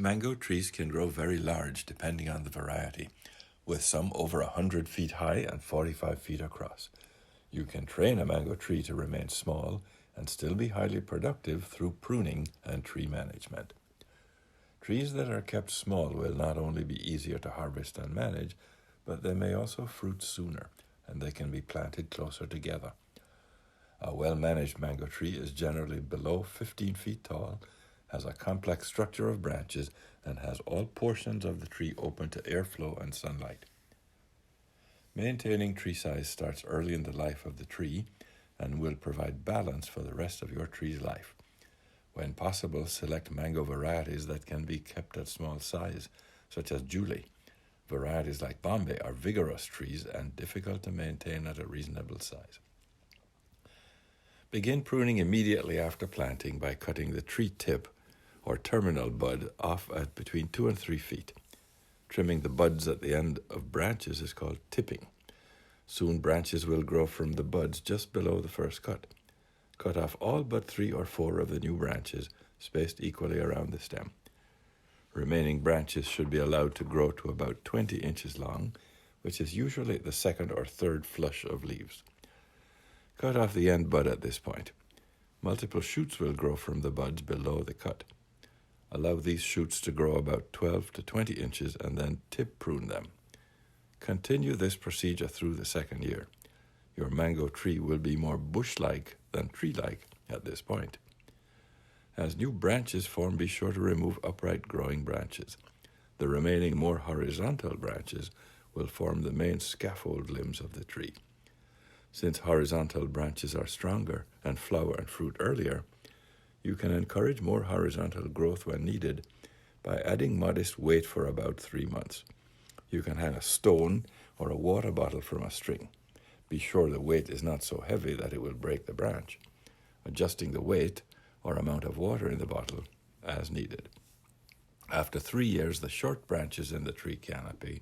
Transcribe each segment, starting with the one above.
Mango trees can grow very large depending on the variety, with some over 100 feet high and 45 feet across. You can train a mango tree to remain small and still be highly productive through pruning and tree management. Trees that are kept small will not only be easier to harvest and manage, but they may also fruit sooner, and they can be planted closer together. A well-managed mango tree is generally below 15 feet tall, has a complex structure of branches, and has all portions of the tree open to airflow and sunlight. Maintaining tree size starts early in the life of the tree and will provide balance for the rest of your tree's life. When possible, select mango varieties that can be kept at small size, such as Julie. Varieties like Bombay are vigorous trees and difficult to maintain at a reasonable size. Begin pruning immediately after planting by cutting the tree tip or terminal bud off at between 2 and 3 feet. Trimming the buds at the end of branches is called tipping. Soon branches will grow from the buds just below the first cut. Cut off all but 3 or 4 of the new branches, spaced equally around the stem. Remaining branches should be allowed to grow to about 20 inches long, which is usually the second or third flush of leaves. Cut off the end bud at this point. Multiple shoots will grow from the buds below the cut. Allow these shoots to grow about 12 to 20 inches and then tip prune them. Continue this procedure through the second year. Your mango tree will be more bush-like than tree-like at this point. As new branches form, be sure to remove upright growing branches. The remaining more horizontal branches will form the main scaffold limbs of the tree. Since horizontal branches are stronger and flower and fruit earlier, you can encourage more horizontal growth when needed by adding modest weight for about 3 months. You can hang a stone or a water bottle from a string. Be sure the weight is not so heavy that it will break the branch, adjusting the weight or amount of water in the bottle as needed. After 3 years, the short branches in the tree canopy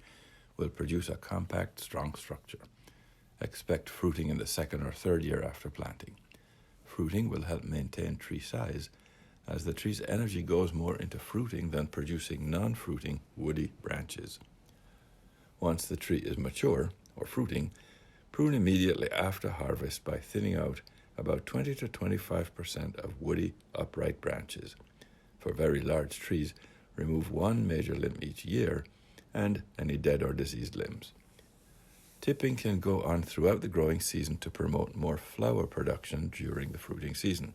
will produce a compact, strong structure. Expect fruiting in the second or third year after planting. Fruiting will help maintain tree size, as the tree's energy goes more into fruiting than producing non-fruiting woody branches. Once the tree is mature, or fruiting, prune immediately after harvest by thinning out about 20 to 25% of woody upright branches. For very large trees, remove one major limb each year and any dead or diseased limbs. Tipping can go on throughout the growing season to promote more flower production during the fruiting season.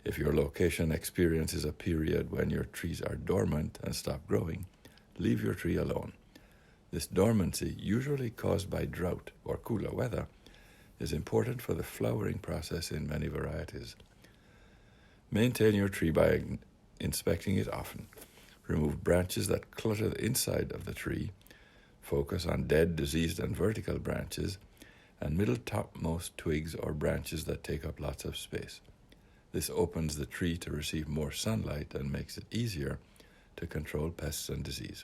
If your location experiences a period when your trees are dormant and stop growing, leave your tree alone. This dormancy, usually caused by drought or cooler weather, is important for the flowering process in many varieties. Maintain your tree by inspecting it often. Remove branches that clutter the inside of the tree. Focus on dead, diseased, and vertical branches, and middle topmost twigs or branches that take up lots of space. This opens the tree to receive more sunlight and makes it easier to control pests and disease.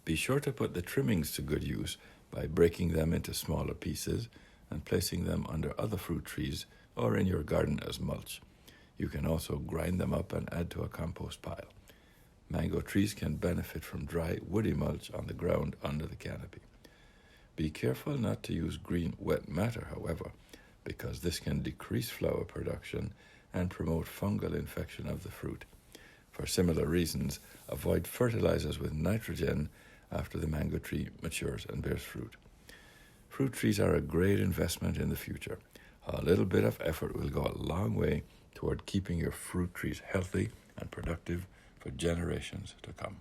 Be sure to put the trimmings to good use by breaking them into smaller pieces and placing them under other fruit trees or in your garden as mulch. You can also grind them up and add to a compost pile. Mango trees can benefit from dry, woody mulch on the ground under the canopy. Be careful not to use green wet matter, however, because this can decrease flower production and promote fungal infection of the fruit. For similar reasons, avoid fertilizers with nitrogen after the mango tree matures and bears fruit. Fruit trees are a great investment in the future. A little bit of effort will go a long way toward keeping your fruit trees healthy and productive for generations to come.